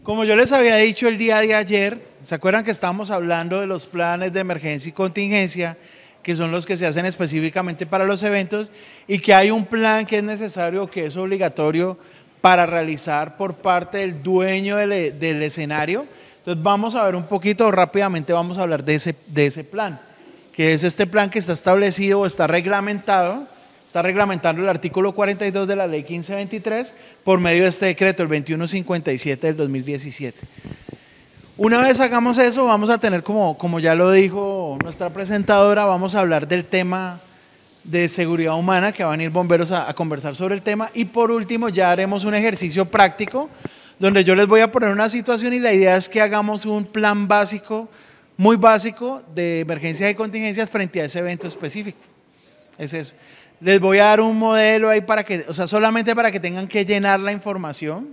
Como yo les había dicho el día de ayer, ¿se acuerdan que estábamos hablando de los planes de emergencia y contingencia, que son los que se hacen específicamente para los eventos, y que hay un plan que es necesario, que es obligatorio para realizar por parte del dueño del escenario? Entonces vamos a ver un poquito rápidamente, vamos a hablar de ese plan, que es este plan que está establecido o está reglamentado. Está reglamentando el artículo 42 de la ley 1523 por medio de este decreto, el 2157 del 2017. Una vez hagamos eso, vamos a tener, como ya lo dijo nuestra presentadora, vamos a hablar del tema de seguridad humana, que van a venir bomberos a conversar sobre el tema. Y por último, ya haremos un ejercicio práctico, donde yo les voy a poner una situación y la idea es que hagamos un plan básico, muy básico, de emergencias y contingencias frente a ese evento específico. Es eso. Les voy a dar un modelo ahí para que, o sea, solamente para que tengan que llenar la información,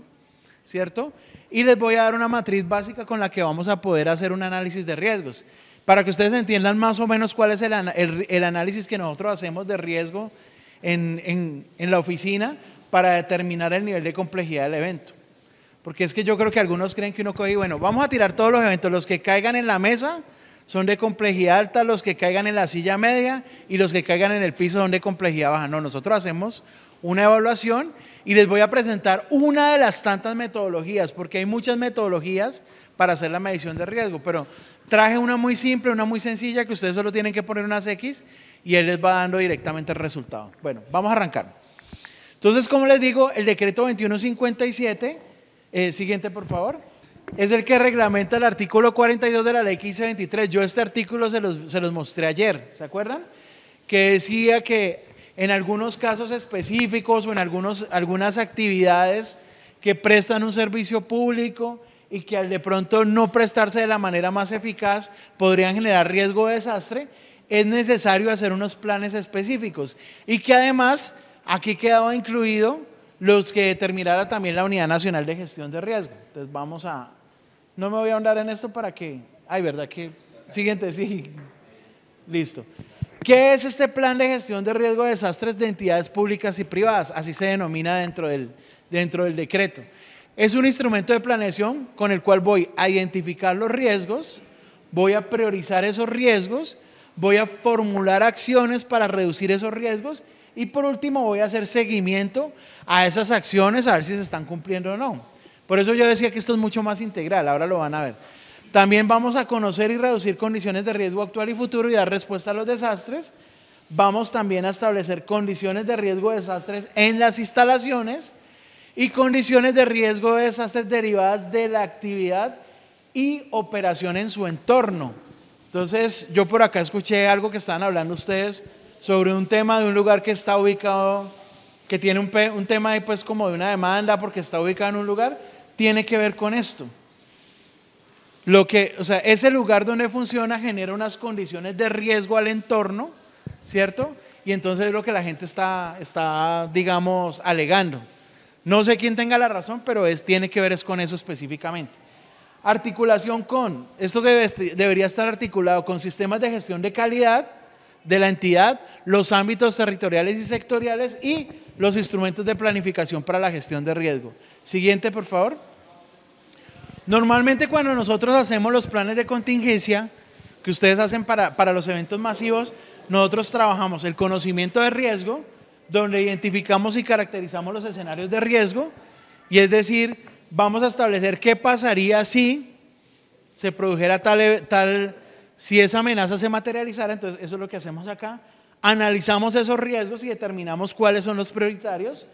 ¿cierto? Y les voy a dar una matriz básica con la que vamos a poder hacer un análisis de riesgos, para que ustedes entiendan más o menos cuál es el análisis que nosotros hacemos de riesgo en la oficina para determinar el nivel de complejidad del evento. Porque es que yo creo que algunos creen que uno coge y bueno, vamos a tirar todos los eventos, los que caigan en la mesa son de complejidad alta, los que caigan en la silla media y los que caigan en el piso son de complejidad baja. No, nosotros hacemos una evaluación y les voy a presentar una de las tantas metodologías, porque hay muchas metodologías para hacer la medición de riesgo, pero traje una muy simple, una muy sencilla, que ustedes solo tienen que poner unas X y él les va dando directamente el resultado. Bueno, vamos a arrancar. Entonces, como les digo, el decreto 2157, siguiente por favor, es el que reglamenta el artículo 42 de la ley 1523. Yo este artículo se los mostré ayer, ¿se acuerdan? Que decía que en algunos casos específicos o en algunas actividades que prestan un servicio público y que al de pronto no prestarse de la manera más eficaz podrían generar riesgo de desastre, es necesario hacer unos planes específicos y que además aquí quedaba incluido los que determinara también la Unidad Nacional de Gestión de Riesgo. Entonces vamos a, no me voy a ahondar en esto para que, ay, ¿verdad que? Siguiente, sí, listo. ¿Qué es este plan de gestión de riesgo de desastres de entidades públicas y privadas? Así se denomina dentro del decreto. Es un instrumento de planeación con el cual voy a identificar los riesgos, voy a priorizar esos riesgos, voy a formular acciones para reducir esos riesgos y por último voy a hacer seguimiento a esas acciones a ver si se están cumpliendo o no. Por eso yo decía que esto es mucho más integral, ahora lo van a ver. También vamos a conocer y reducir condiciones de riesgo actual y futuro y dar respuesta a los desastres. Vamos también a establecer condiciones de riesgo de desastres en las instalaciones y condiciones de riesgo de desastres derivadas de la actividad y operación en su entorno. Entonces, yo por acá escuché algo que estaban hablando ustedes sobre un tema de un lugar que está ubicado, que tiene un tema ahí pues como de una demanda porque está ubicado en un lugar, tiene que ver con esto. O sea, ese lugar donde funciona genera unas condiciones de riesgo al entorno, ¿cierto? Y entonces es lo que la gente está digamos, alegando. No sé quién tenga la razón, pero tiene que ver con eso específicamente. Articulación con, esto debería estar articulado con sistemas de gestión de calidad de la entidad, los ámbitos territoriales y sectoriales y los instrumentos de planificación para la gestión de riesgo. Siguiente, por favor. Normalmente cuando nosotros hacemos los planes de contingencia que ustedes hacen para los eventos masivos, nosotros trabajamos el conocimiento de riesgo, donde identificamos y caracterizamos los escenarios de riesgo, y es decir, vamos a establecer qué pasaría si se produjera si esa amenaza se materializara. Entonces eso es lo que hacemos acá, analizamos esos riesgos y determinamos cuáles son los prioritarios,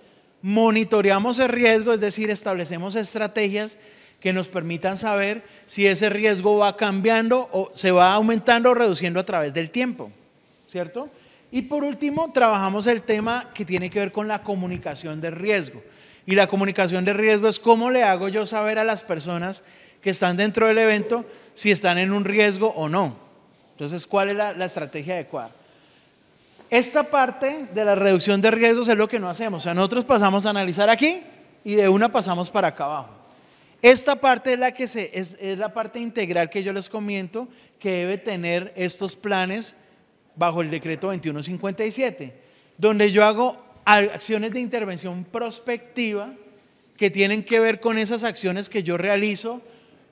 monitoreamos el riesgo, es decir, establecemos estrategias que nos permitan saber si ese riesgo va cambiando o se va aumentando o reduciendo a través del tiempo, ¿cierto? Y por último, trabajamos el tema que tiene que ver con la comunicación de riesgo. Y la comunicación de riesgo es cómo le hago yo saber a las personas que están dentro del evento si están en un riesgo o no. Entonces, ¿cuál es la estrategia adecuada? Esta parte de la reducción de riesgos es lo que no hacemos. O sea, nosotros pasamos a analizar aquí y de una pasamos para acá abajo. Esta parte es la parte integral que yo les comento que debe tener estos planes bajo el decreto 2157, donde yo hago acciones de intervención prospectiva que tienen que ver con esas acciones que yo realizo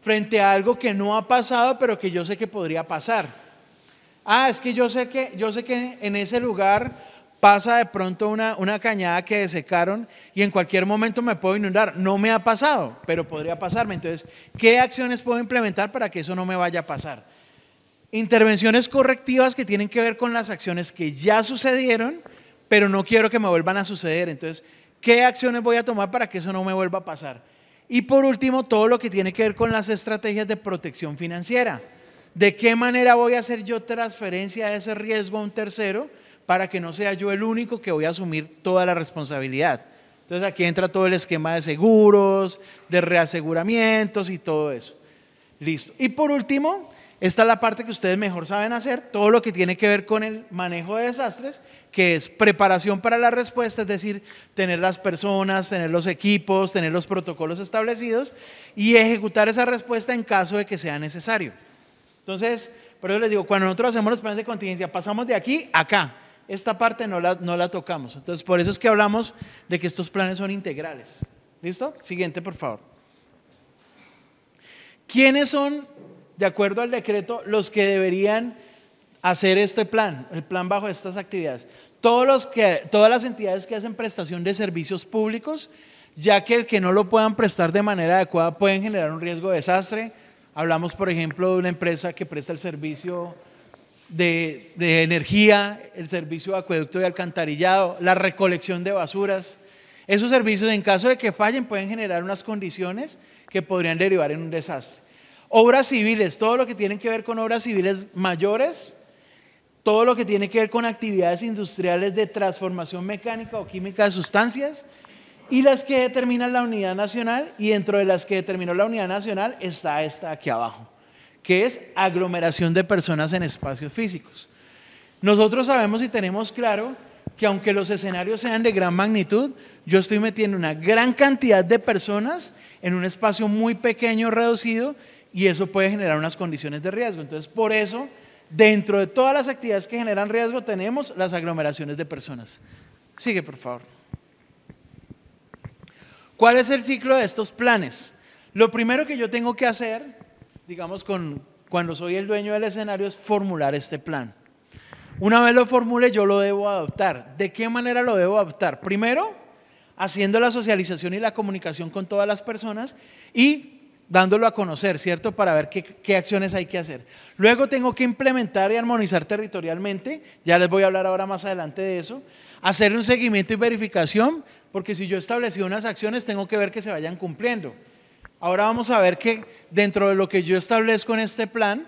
frente a algo que no ha pasado, pero que yo sé que podría pasar. Es que yo sé que en ese lugar pasa de pronto una cañada que desecaron y en cualquier momento me puedo inundar. No me ha pasado, pero podría pasarme. Entonces, ¿qué acciones puedo implementar para que eso no me vaya a pasar? Intervenciones correctivas que tienen que ver con las acciones que ya sucedieron, pero no quiero que me vuelvan a suceder. Entonces, ¿qué acciones voy a tomar para que eso no me vuelva a pasar? Y por último, todo lo que tiene que ver con las estrategias de protección financiera. ¿De qué manera voy a hacer yo transferencia de ese riesgo a un tercero para que no sea yo el único que voy a asumir toda la responsabilidad? Entonces aquí entra todo el esquema de seguros, de reaseguramientos y todo eso. Listo. Y por último, esta es la parte que ustedes mejor saben hacer, todo lo que tiene que ver con el manejo de desastres, que es preparación para la respuesta, es decir, tener las personas, tener los equipos, tener los protocolos establecidos y ejecutar esa respuesta en caso de que sea necesario. Entonces, por eso les digo, cuando nosotros hacemos los planes de contingencia, pasamos de aquí a acá. Esta parte no la tocamos. Entonces, por eso es que hablamos de que estos planes son integrales. ¿Listo? Siguiente, por favor. ¿Quiénes son, de acuerdo al decreto, los que deberían hacer este plan, el plan bajo estas actividades? Todas las entidades que hacen prestación de servicios públicos, ya que el que no lo puedan prestar de manera adecuada pueden generar un riesgo de desastre. Hablamos, por ejemplo, de una empresa que presta el servicio de energía, el servicio de acueducto y alcantarillado, la recolección de basuras. Esos servicios, en caso de que fallen, pueden generar unas condiciones que podrían derivar en un desastre. Obras civiles, todo lo que tiene que ver con obras civiles mayores, todo lo que tiene que ver con actividades industriales de transformación mecánica o química de sustancias, y las que determina la unidad nacional, y dentro de las que determinó la unidad nacional está esta aquí abajo, que es aglomeración de personas en espacios físicos. Nosotros sabemos y tenemos claro que aunque los escenarios sean de gran magnitud, yo estoy metiendo una gran cantidad de personas en un espacio muy pequeño, reducido, y eso puede generar unas condiciones de riesgo. Entonces, por eso, dentro de todas las actividades que generan riesgo, tenemos las aglomeraciones de personas. Sigue, por favor. ¿Cuál es el ciclo de estos planes? Lo primero que yo tengo que hacer, digamos, cuando soy el dueño del escenario, es formular este plan. Una vez lo formule, yo lo debo adoptar. ¿De qué manera lo debo adoptar? Primero, haciendo la socialización y la comunicación con todas las personas y dándolo a conocer, ¿cierto? Para ver qué acciones hay que hacer. Luego tengo que implementar y armonizar territorialmente, ya les voy a hablar ahora más adelante de eso. Hacer un seguimiento y verificación, porque si yo establecí unas acciones, tengo que ver que se vayan cumpliendo. Ahora vamos a ver que dentro de lo que yo establezco en este plan,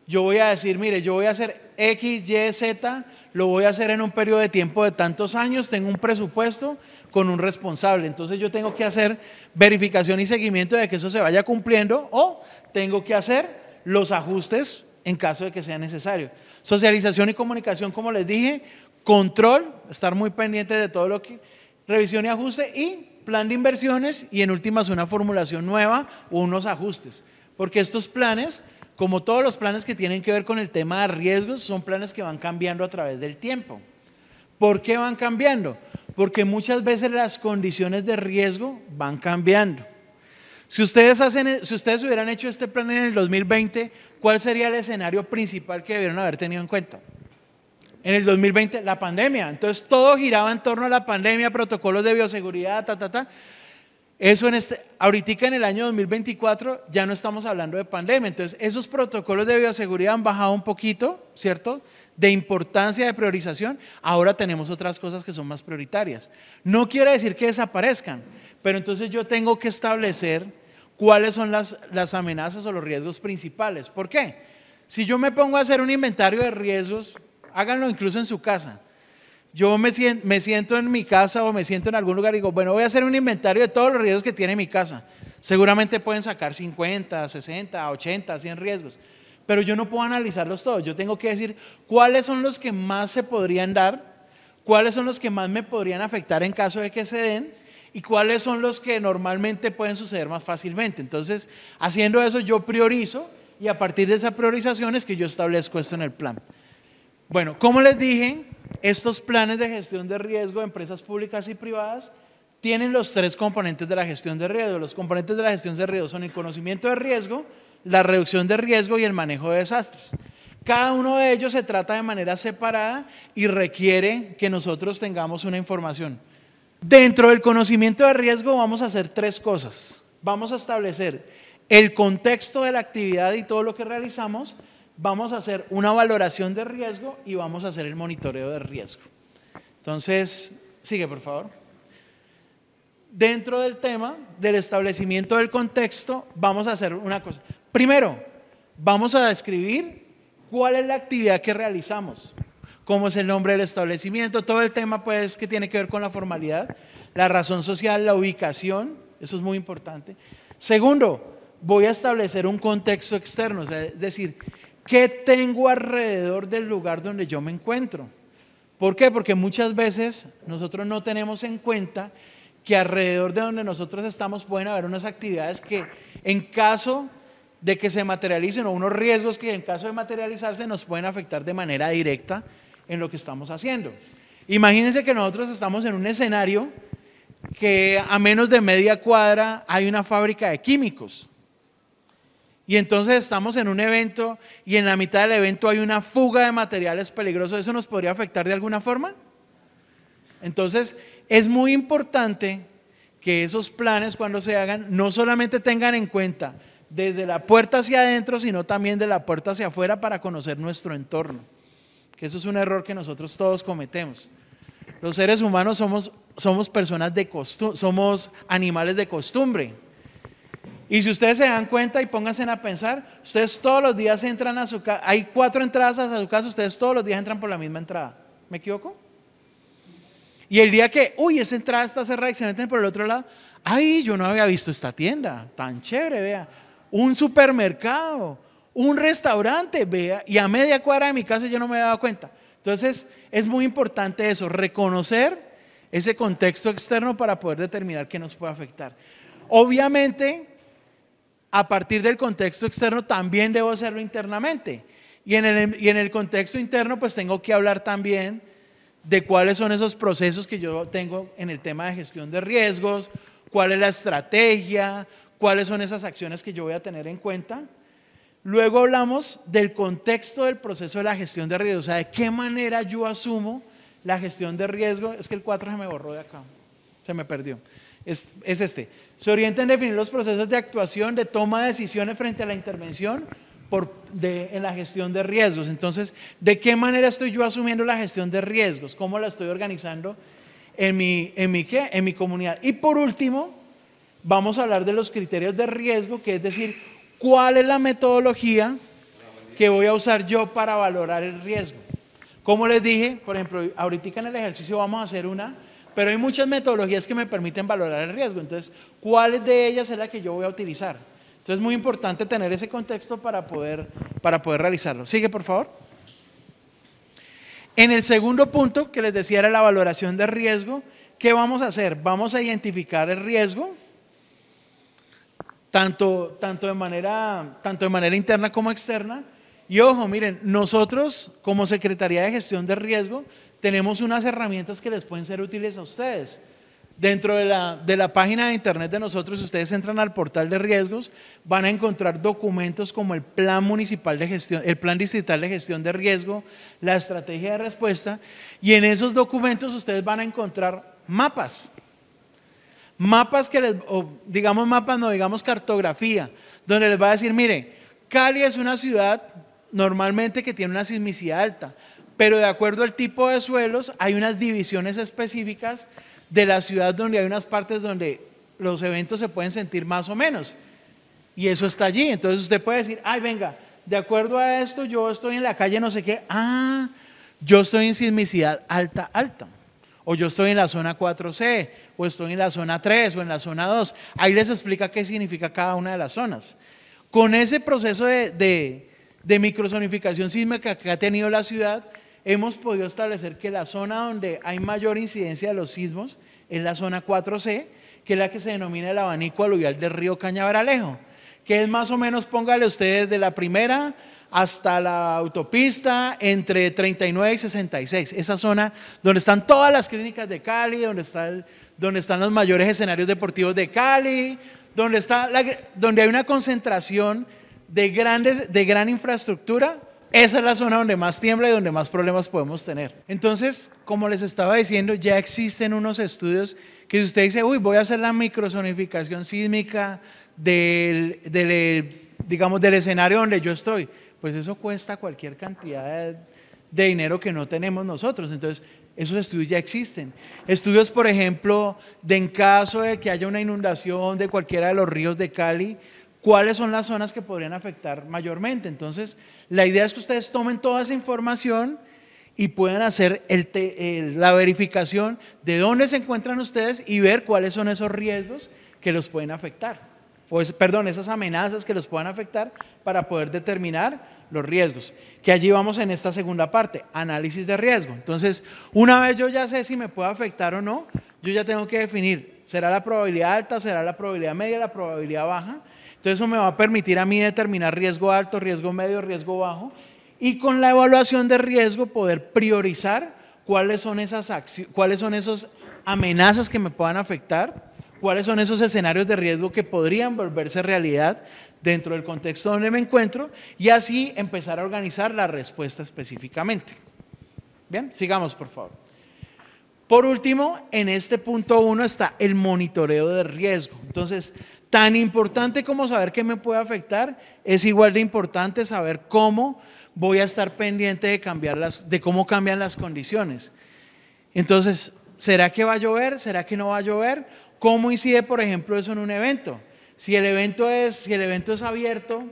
yo voy a decir, mire, yo voy a hacer X, Y, Z, lo voy a hacer en un periodo de tiempo de tantos años, tengo un presupuesto con un responsable. Entonces yo tengo que hacer verificación y seguimiento de que eso se vaya cumpliendo o tengo que hacer los ajustes en caso de que sea necesario. Socialización y comunicación, como les dije, control, estar muy pendiente de todo lo que, revisión y ajuste y plan de inversiones y en últimas una formulación nueva o unos ajustes. Porque estos planes, como todos los planes que tienen que ver con el tema de riesgos, son planes que van cambiando a través del tiempo. ¿Por qué van cambiando? Porque muchas veces las condiciones de riesgo van cambiando. Si ustedes hubieran hecho este plan en el 2020, ¿cuál sería el escenario principal que debieron haber tenido en cuenta? En el 2020, la pandemia. Entonces todo giraba en torno a la pandemia, protocolos de bioseguridad, Eso ahorita en el año 2024 ya no estamos hablando de pandemia. Entonces esos protocolos de bioseguridad han bajado un poquito, ¿cierto? De importancia, de priorización. Ahora tenemos otras cosas que son más prioritarias. No quiere decir que desaparezcan, pero entonces yo tengo que establecer cuáles son las amenazas o los riesgos principales. ¿Por qué? Si yo me pongo a hacer un inventario de riesgos, háganlo incluso en su casa. Yo me siento en mi casa o me siento en algún lugar y digo, bueno, voy a hacer un inventario de todos los riesgos que tiene mi casa. Seguramente pueden sacar 50, 60, 80, 100 riesgos, pero yo no puedo analizarlos todos. Yo tengo que decir cuáles son los que más se podrían dar, cuáles son los que más me podrían afectar en caso de que se den y cuáles son los que normalmente pueden suceder más fácilmente. Entonces, haciendo eso yo priorizo y a partir de esa priorización es que yo establezco esto en el plan. Bueno, como les dije, estos planes de gestión de riesgo de empresas públicas y privadas tienen los tres componentes de la gestión de riesgo. Los componentes de la gestión de riesgo son el conocimiento de riesgo, la reducción de riesgo y el manejo de desastres. Cada uno de ellos se trata de manera separada y requiere que nosotros tengamos una información. Dentro del conocimiento de riesgo vamos a hacer tres cosas. Vamos a establecer el contexto de la actividad y todo lo que realizamos, vamos a hacer una valoración de riesgo y vamos a hacer el monitoreo de riesgo. Entonces, sigue por favor. Dentro del tema del establecimiento del contexto, vamos a hacer una cosa. Primero, vamos a describir cuál es la actividad que realizamos, cómo es el nombre del establecimiento, todo el tema pues que tiene que ver con la formalidad, la razón social, la ubicación, eso es muy importante. Segundo, voy a establecer un contexto externo, o sea, es decir, ¿qué tengo alrededor del lugar donde yo me encuentro? ¿Por qué? Porque muchas veces nosotros no tenemos en cuenta que alrededor de donde nosotros estamos pueden haber unas actividades que en caso de que se materialicen o unos riesgos que en caso de materializarse nos pueden afectar de manera directa en lo que estamos haciendo. Imagínense que nosotros estamos en un escenario que a menos de media cuadra hay una fábrica de químicos. Y entonces estamos en un evento y en la mitad del evento hay una fuga de materiales peligrosos. ¿Eso nos podría afectar de alguna forma? Entonces es muy importante que esos planes cuando se hagan no solamente tengan en cuenta desde la puerta hacia adentro, sino también de la puerta hacia afuera para conocer nuestro entorno. Que eso es un error que nosotros todos cometemos. Los seres humanos somos personas de costumbre, somos animales de costumbre. Y si ustedes se dan cuenta y pónganse a pensar, ustedes todos los días entran a su casa, hay 4 entradas a su casa, ustedes todos los días entran por la misma entrada. ¿Me equivoco? Y el día que, uy, esa entrada está cerrada y se meten por el otro lado, ay, yo no había visto esta tienda, tan chévere, vea, un supermercado, un restaurante, vea, y a media cuadra de mi casa yo no me había dado cuenta. Entonces, es muy importante eso, reconocer ese contexto externo para poder determinar qué nos puede afectar. Obviamente, a partir del contexto externo también debo hacerlo internamente. Y en el contexto interno pues tengo que hablar también de cuáles son esos procesos que yo tengo en el tema de gestión de riesgos, cuál es la estrategia, cuáles son esas acciones que yo voy a tener en cuenta. Luego hablamos del contexto del proceso de la gestión de riesgos, o sea, de qué manera yo asumo la gestión de riesgo. Es que el 4 se me borró de acá, se me perdió. Es este. Se orienta en definir los procesos de actuación, de toma de decisiones frente a la intervención en la gestión de riesgos. Entonces, ¿de qué manera estoy yo asumiendo la gestión de riesgos? ¿Cómo la estoy organizando en mi comunidad? Y por último, vamos a hablar de los criterios de riesgo, que es decir, ¿cuál es la metodología que voy a usar yo para valorar el riesgo? Como les dije, por ejemplo, ahorita en el ejercicio vamos a hacer una, pero hay muchas metodologías que me permiten valorar el riesgo. Entonces, ¿cuál de ellas es la que yo voy a utilizar? Entonces, es muy importante tener ese contexto para poder realizarlo. Sigue, por favor. En el segundo punto, que les decía, era la valoración de riesgo. ¿Qué vamos a hacer? Vamos a identificar el riesgo, tanto de manera interna como externa. Y ojo, miren, nosotros como Secretaría de Gestión de Riesgo tenemos unas herramientas que les pueden ser útiles a ustedes. Dentro de la página de internet de nosotros, si ustedes entran al portal de riesgos, van a encontrar documentos como el Plan Municipal de Gestión, el Plan Distrital de Gestión de Riesgo, la Estrategia de Respuesta, y en esos documentos ustedes van a encontrar mapas. Mapas digamos cartografía, donde les va a decir, mire, Cali es una ciudad normalmente que tiene una sismicidad alta, pero de acuerdo al tipo de suelos hay unas divisiones específicas de la ciudad donde hay unas partes donde los eventos se pueden sentir más o menos, y eso está allí. Entonces usted puede decir, ay, venga, de acuerdo a esto yo estoy en la calle no sé qué, yo estoy en sismicidad alta, o yo estoy en la zona 4C, o estoy en la zona 3 o en la zona 2. Ahí les explica qué significa cada una de las zonas. Con ese proceso de microzonificación sísmica que ha tenido la ciudad, hemos podido establecer que la zona donde hay mayor incidencia de los sismos es la zona 4C, que es la que se denomina el abanico aluvial del río Cañaveralejo, que es más o menos, póngale ustedes, de la primera hasta la autopista entre 39 y 66, esa zona donde están todas las clínicas de Cali, donde están los mayores escenarios deportivos de Cali, donde hay una concentración de gran infraestructura. Esa es la zona donde más tiembla y donde más problemas podemos tener. Entonces, como les estaba diciendo, ya existen unos estudios que si usted dice, uy, voy a hacer la microzonificación sísmica digamos, del escenario donde yo estoy, pues eso cuesta cualquier cantidad de dinero que no tenemos nosotros. Entonces, esos estudios ya existen. Estudios, por ejemplo, de en caso de que haya una inundación de cualquiera de los ríos de Cali, ¿cuáles son las zonas que podrían afectar mayormente? Entonces, la idea es que ustedes tomen toda esa información y puedan hacer la verificación de dónde se encuentran ustedes y ver cuáles son esos riesgos que los pueden afectar. Esas amenazas que los puedan afectar para poder determinar los riesgos. Que allí vamos en esta segunda parte, análisis de riesgo. Entonces, una vez yo ya sé si me puede afectar o no, yo ya tengo que definir, ¿será la probabilidad alta, será la probabilidad media, la probabilidad baja? Entonces eso me va a permitir a mí determinar riesgo alto, riesgo medio, riesgo bajo, y con la evaluación de riesgo poder priorizar cuáles son esas amenazas que me puedan afectar, cuáles son esos escenarios de riesgo que podrían volverse realidad dentro del contexto donde me encuentro, y así empezar a organizar la respuesta específicamente. Bien, sigamos por favor. Por último, en este punto 1 está el monitoreo de riesgo. Entonces, tan importante como saber qué me puede afectar, es igual de importante saber cómo voy a estar pendiente de cómo cambian las condiciones. Entonces, ¿será que va a llover? ¿Será que no va a llover? ¿Cómo incide, por ejemplo, eso en un evento? Si el evento es abierto,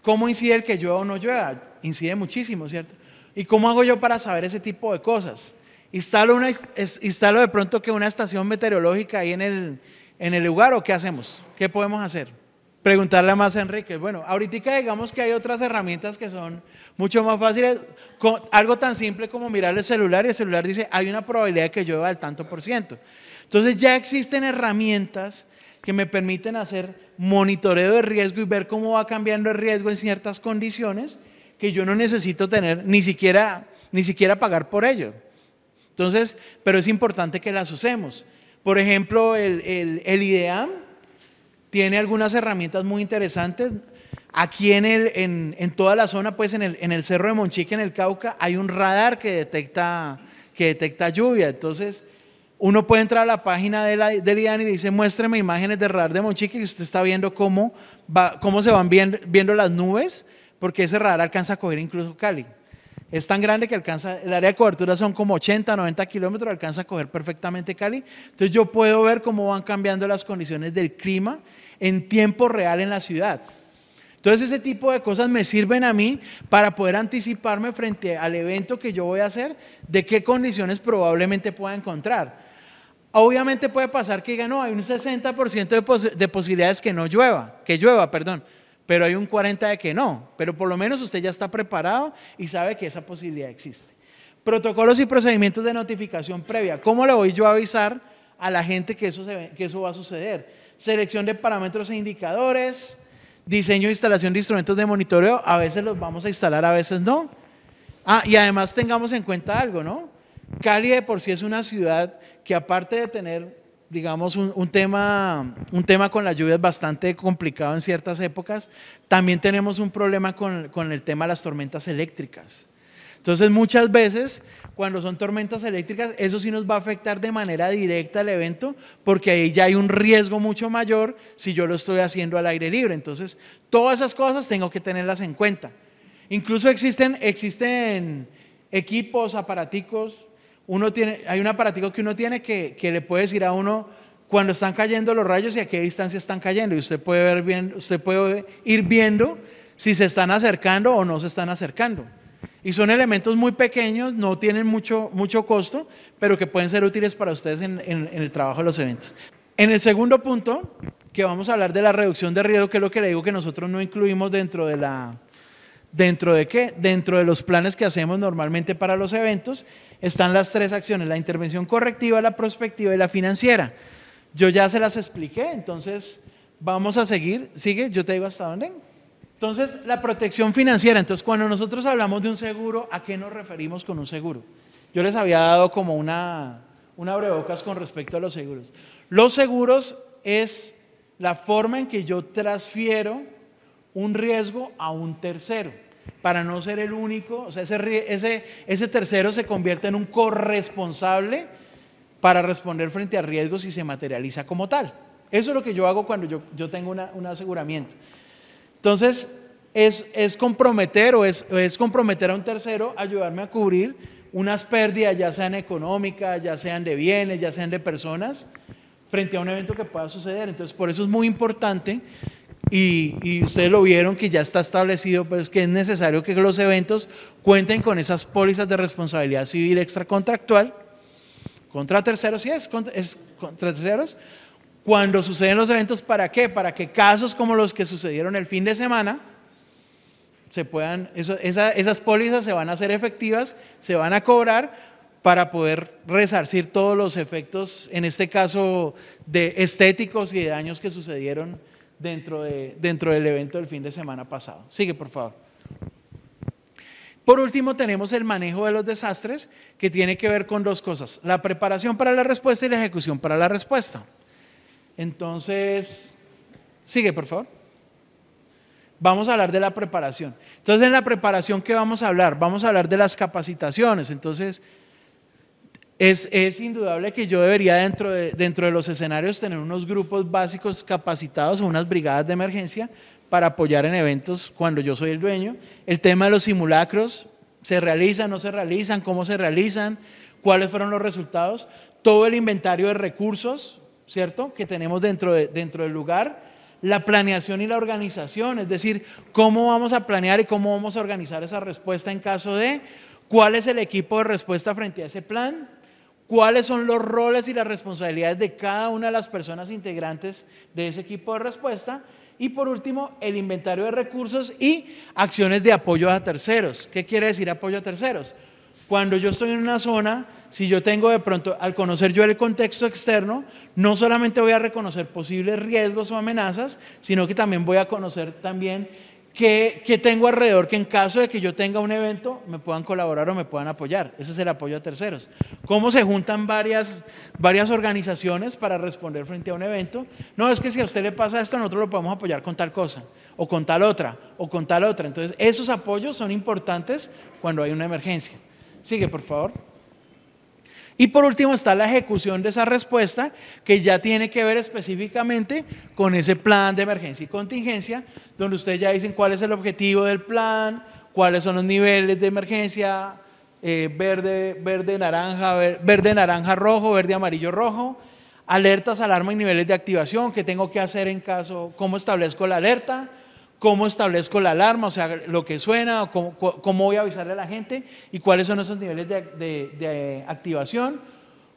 ¿cómo incide el que llueva o no llueva? Incide muchísimo, ¿cierto? ¿Y cómo hago yo para saber ese tipo de cosas? Instalo de pronto que una estación meteorológica ahí en el lugar, ¿o qué hacemos? ¿Qué podemos hacer? Preguntarle más a Enrique. Bueno, ahorita digamos que hay otras herramientas que son mucho más fáciles, algo tan simple como mirar el celular y el celular dice, hay una probabilidad de que llueva del tanto por ciento. Entonces ya existen herramientas que me permiten hacer monitoreo de riesgo y ver cómo va cambiando el riesgo en ciertas condiciones que yo no necesito tener, ni siquiera pagar por ello. Entonces, pero es importante que las usemos. Por ejemplo, el IDEAM tiene algunas herramientas muy interesantes. Aquí en toda la zona, pues en el Cerro de Monchique, en el Cauca, hay un radar que detecta lluvia. Entonces, uno puede entrar a la página del IDEAM y dice, muéstreme imágenes de radar de Monchique, y usted está viendo cómo se van viendo las nubes, porque ese radar alcanza a coger incluso Cali. Es tan grande que el área de cobertura son como 80, 90 kilómetros, alcanza a coger perfectamente Cali. Entonces yo puedo ver cómo van cambiando las condiciones del clima en tiempo real en la ciudad. Entonces ese tipo de cosas me sirven a mí para poder anticiparme frente al evento que yo voy a hacer, de qué condiciones probablemente pueda encontrar. Obviamente puede pasar que diga, no, hay un 60% de posibilidades que llueva, pero hay un 40% de que no, pero por lo menos usted ya está preparado y sabe que esa posibilidad existe. Protocolos y procedimientos de notificación previa. ¿Cómo le voy yo a avisar a la gente que eso va a suceder? Selección de parámetros e indicadores, diseño e instalación de instrumentos de monitoreo, a veces los vamos a instalar, a veces no. Y además tengamos en cuenta algo, ¿no? Cali de por sí es una ciudad que aparte de tener, digamos, un tema con las lluvias bastante complicado en ciertas épocas, también tenemos un problema con el tema de las tormentas eléctricas. Entonces muchas veces cuando son tormentas eléctricas, eso sí nos va a afectar de manera directa al evento, porque ahí ya hay un riesgo mucho mayor si yo lo estoy haciendo al aire libre. Entonces todas esas cosas tengo que tenerlas en cuenta. Incluso existen equipos, aparaticos. Hay un aparatico que uno tiene que le puede decir a uno cuando están cayendo los rayos y a qué distancia están cayendo, y usted puede ir viendo si se están acercando o no se están acercando. Y son elementos muy pequeños, no tienen mucho costo, pero que pueden ser útiles para ustedes en el trabajo de los eventos. En el segundo punto, que vamos a hablar de la reducción de riesgo, que es lo que le digo que nosotros no incluimos dentro de los planes que hacemos normalmente para los eventos, están las tres acciones: la intervención correctiva, la prospectiva y la financiera. Yo ya se las expliqué, entonces vamos a seguir. ¿Sigue? Yo te digo hasta dónde. Entonces, la protección financiera. Entonces, cuando nosotros hablamos de un seguro, ¿a qué nos referimos con un seguro? Yo les había dado como una abrebocas con respecto a los seguros. Los seguros es la forma en que yo transfiero un riesgo a un tercero, para no ser el único, o sea, ese tercero se convierte en un corresponsable para responder frente a riesgos y se materializa como tal. Eso es lo que yo hago cuando yo tengo un aseguramiento. Entonces, es comprometer es comprometer a un tercero a ayudarme a cubrir unas pérdidas, ya sean económicas, ya sean de bienes, ya sean de personas, frente a un evento que pueda suceder. Entonces, por eso es muy importante, y ustedes lo vieron que ya está establecido, pues que es necesario que los eventos cuenten con esas pólizas de responsabilidad civil extracontractual contra terceros, es contra terceros, cuando suceden los eventos. ¿Para qué? Para que casos como los que sucedieron el fin de semana se puedan, esas pólizas se van a hacer efectivas, se van a cobrar para poder resarcir todos los efectos, en este caso de estéticos y de daños que sucedieron dentro del evento del fin de semana pasado. Sigue, por favor. Por último, tenemos el manejo de los desastres, que tiene que ver con dos cosas: la preparación para la respuesta y la ejecución para la respuesta. Entonces, sigue, por favor. Vamos a hablar de la preparación. Entonces, en la preparación, ¿qué vamos a hablar? Vamos a hablar de las capacitaciones. Entonces, es indudable que yo debería dentro de los escenarios tener unos grupos básicos capacitados o unas brigadas de emergencia para apoyar en eventos cuando yo soy el dueño. El tema de los simulacros, ¿se realizan, no se realizan? ¿Cómo se realizan? ¿Cuáles fueron los resultados? Todo el inventario de recursos, ¿cierto?, que tenemos dentro del lugar. La planeación y la organización, es decir, cómo vamos a planear y cómo vamos a organizar esa respuesta en caso de, cuál es el equipo de respuesta frente a ese plan, cuáles son los roles y las responsabilidades de cada una de las personas integrantes de ese equipo de respuesta, y por último, el inventario de recursos y acciones de apoyo a terceros. ¿Qué quiere decir apoyo a terceros? Cuando yo estoy en una zona, si yo tengo de pronto, al conocer yo el contexto externo, no solamente voy a reconocer posibles riesgos o amenazas, sino que también voy a conocer también qué tengo alrededor, que en caso de que yo tenga un evento me puedan colaborar o me puedan apoyar. Ese es el apoyo a terceros. ¿Cómo se juntan varias organizaciones para responder frente a un evento? No, es que si a usted le pasa esto, nosotros lo podemos apoyar con tal cosa, o con tal otra, o con tal otra. Entonces, esos apoyos son importantes cuando hay una emergencia. Sigue, por favor. Y por último está la ejecución de esa respuesta, que ya tiene que ver específicamente con ese plan de emergencia y contingencia, donde ustedes ya dicen cuál es el objetivo del plan, cuáles son los niveles de emergencia, verde, naranja, rojo, verde, amarillo, rojo, alertas, alarma y niveles de activación, qué tengo que hacer en caso, cómo establezco la alerta, cómo establezco la alarma, o sea, lo que suena, o cómo voy a avisarle a la gente, y cuáles son esos niveles de activación,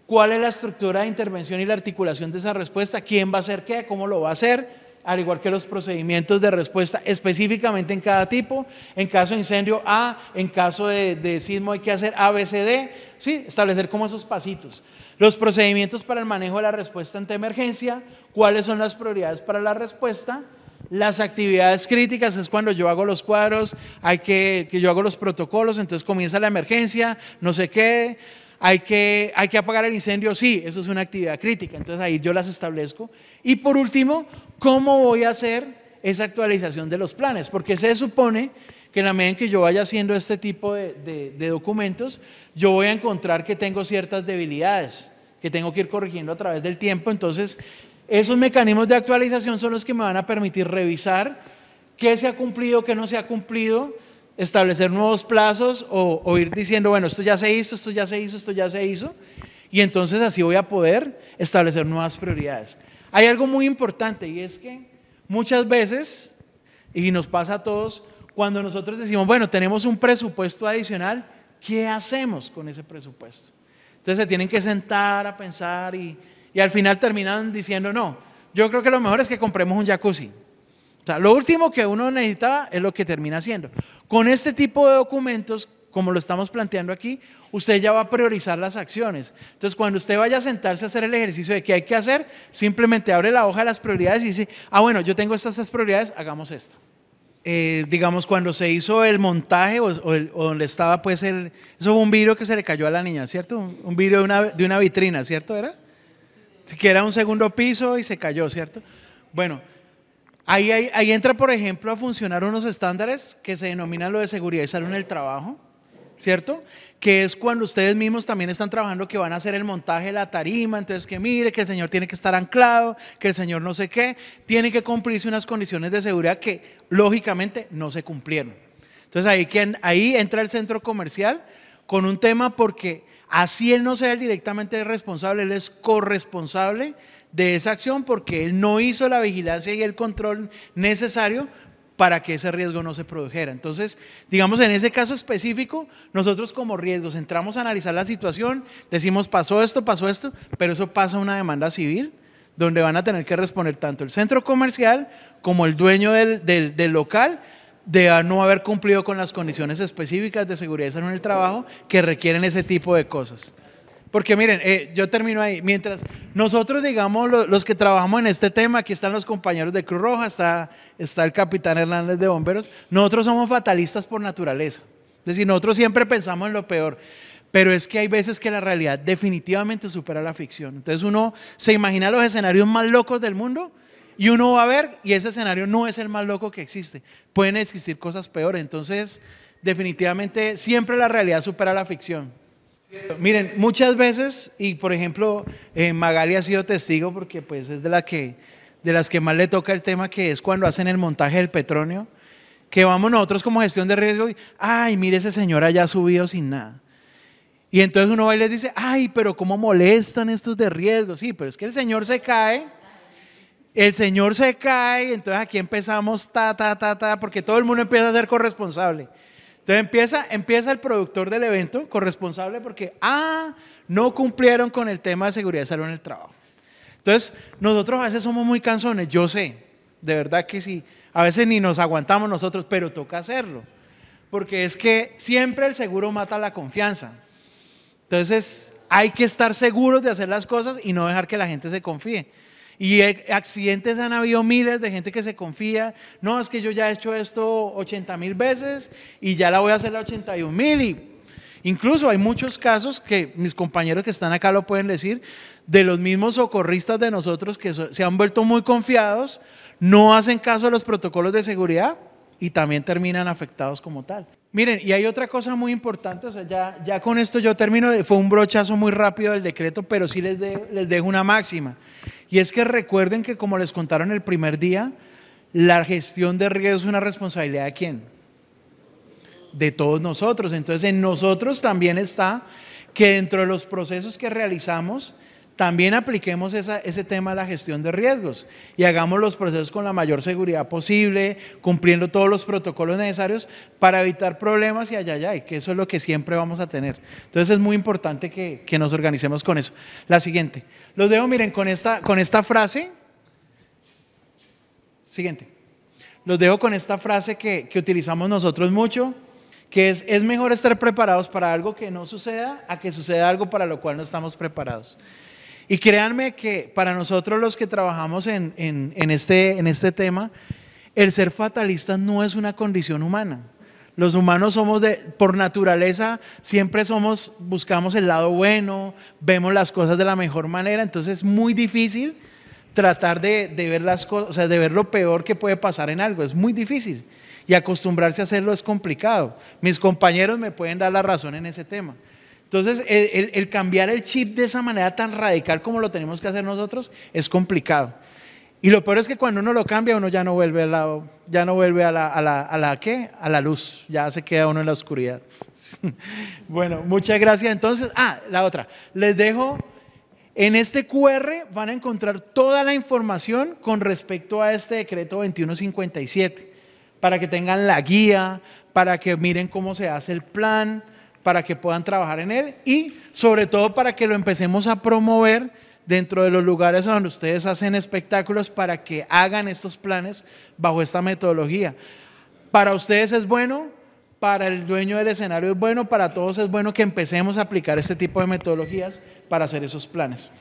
cuál es la estructura de intervención y la articulación de esa respuesta, quién va a hacer qué, cómo lo va a hacer, al igual que los procedimientos de respuesta específicamente en cada tipo. En caso de incendio A, en caso de sismo hay que hacer A, B, C, D, ¿sí? Establecer como esos pasitos. Los procedimientos para el manejo de la respuesta ante emergencia, cuáles son las prioridades para la respuesta. Las actividades críticas es cuando yo hago los cuadros, que yo hago los protocolos, entonces comienza la emergencia, no sé qué, hay que apagar el incendio, sí, eso es una actividad crítica, entonces ahí yo las establezco. Y por último, ¿cómo voy a hacer esa actualización de los planes? Porque se supone que en la medida en que yo vaya haciendo este tipo de documentos, yo voy a encontrar que tengo ciertas debilidades, que tengo que ir corrigiendo a través del tiempo. Entonces, esos mecanismos de actualización son los que me van a permitir revisar qué se ha cumplido, qué no se ha cumplido, establecer nuevos plazos o ir diciendo, bueno, esto ya se hizo, esto ya se hizo, esto ya se hizo, y entonces así voy a poder establecer nuevas prioridades. Hay algo muy importante, y es que muchas veces, y nos pasa a todos, cuando nosotros decimos, bueno, tenemos un presupuesto adicional, ¿qué hacemos con ese presupuesto? Entonces se tienen que sentar a pensar y al final terminan diciendo, no, yo creo que lo mejor es que compremos un jacuzzi. O sea, lo último que uno necesitaba es lo que termina haciendo. Con este tipo de documentos, como lo estamos planteando aquí, usted ya va a priorizar las acciones. Entonces, cuando usted vaya a sentarse a hacer el ejercicio de qué hay que hacer, simplemente abre la hoja de las prioridades y dice, bueno, yo tengo estas prioridades, hagamos esta. digamos, cuando se hizo el montaje o donde estaba, pues, eso fue un vidrio que se le cayó a la niña, ¿cierto? Un vidrio de una vitrina, ¿cierto? ¿Era? Que era un segundo piso y se cayó, ¿cierto? Bueno, ahí entra, por ejemplo, a funcionar unos estándares que se denominan lo de seguridad y salud en el trabajo, ¿cierto? Que es cuando ustedes mismos también están trabajando que van a hacer el montaje de la tarima, entonces que mire, que el señor tiene que estar anclado, que el señor no sé qué, tiene que cumplirse unas condiciones de seguridad que lógicamente no se cumplieron. Entonces ahí entra el centro comercial con un tema porque así él no sea directamente responsable, él es corresponsable de esa acción porque él no hizo la vigilancia y el control necesario para que ese riesgo no se produjera. Entonces, digamos, en ese caso específico, nosotros como riesgos entramos a analizar la situación, decimos pasó esto, pero eso pasa a una demanda civil, donde van a tener que responder tanto el centro comercial como el dueño del local, de no haber cumplido con las condiciones específicas de seguridad y salud en el trabajo que requieren ese tipo de cosas. Porque miren, yo termino ahí. Mientras nosotros, digamos, los que trabajamos en este tema, aquí están los compañeros de Cruz Roja, está el capitán Hernández de Bomberos, nosotros somos fatalistas por naturaleza. Es decir, nosotros siempre pensamos en lo peor, pero es que hay veces que la realidad definitivamente supera la ficción. Entonces uno se imagina los escenarios más locos del mundo y uno va a ver y ese escenario no es el más loco que existe. Pueden existir cosas peores. Entonces, definitivamente siempre la realidad supera la ficción. Miren, muchas veces, y por ejemplo, Magali ha sido testigo porque pues es de las que más le toca el tema, que es cuando hacen el montaje del Petronio, que vamos nosotros como gestión de riesgo y, ay, mire ese señor allá subido sin nada. Y entonces uno va y les dice, ay, pero cómo molestan estos de riesgo. Sí, pero es que el señor se cae, entonces aquí empezamos porque todo el mundo empieza a ser corresponsable. Entonces empieza el productor del evento, corresponsable, porque no cumplieron con el tema de seguridad y salud en el trabajo. Entonces, nosotros a veces somos muy cansones, yo sé, de verdad que sí, a veces ni nos aguantamos nosotros, pero toca hacerlo, porque es que siempre el seguro mata la confianza. Entonces, hay que estar seguros de hacer las cosas y no dejar que la gente se confíe. Y accidentes han habido miles de gente que se confía, no, es que yo ya he hecho esto 80,000 veces y ya la voy a hacer la 81,000. Y incluso hay muchos casos que mis compañeros que están acá lo pueden decir, de los mismos socorristas de nosotros que se han vuelto muy confiados, no hacen caso a los protocolos de seguridad y también terminan afectados como tal. Miren, y hay otra cosa muy importante, o sea, ya con esto yo termino, fue un brochazo muy rápido del decreto, pero sí les dejo una máxima. Y es que recuerden que, como les contaron el primer día, la gestión de riesgos es una responsabilidad ¿de quién? De todos nosotros. Entonces, en nosotros también está que dentro de los procesos que realizamos, también apliquemos ese tema de la gestión de riesgos y hagamos los procesos con la mayor seguridad posible, cumpliendo todos los protocolos necesarios para evitar problemas y que eso es lo que siempre vamos a tener. Entonces es muy importante que nos organicemos con eso. La siguiente. Los dejo, miren, con esta frase. Siguiente. Los dejo con esta frase que utilizamos nosotros mucho, que es mejor estar preparados para algo que no suceda a que suceda algo para lo cual no estamos preparados. Y créanme que para nosotros los que trabajamos en este tema, el ser fatalista no es una condición humana. Los humanos somos por naturaleza, siempre buscamos el lado bueno, vemos las cosas de la mejor manera, entonces es muy difícil tratar de ver las cosas, o sea, de ver lo peor que puede pasar en algo, es muy difícil. Y acostumbrarse a hacerlo es complicado. Mis compañeros me pueden dar la razón en ese tema. Entonces, el cambiar el chip de esa manera tan radical como lo tenemos que hacer nosotros es complicado. Y lo peor es que cuando uno lo cambia, uno ya no vuelve a la luz, ya se queda uno en la oscuridad. Bueno, muchas gracias. Entonces, la otra, les dejo, en este QR van a encontrar toda la información con respecto a este decreto 2157, para que tengan la guía, para que miren cómo se hace el plan, para que puedan trabajar en él y sobre todo para que lo empecemos a promover dentro de los lugares donde ustedes hacen espectáculos para que hagan estos planes bajo esta metodología. Para ustedes es bueno, para el dueño del escenario es bueno, para todos es bueno que empecemos a aplicar este tipo de metodologías para hacer esos planes.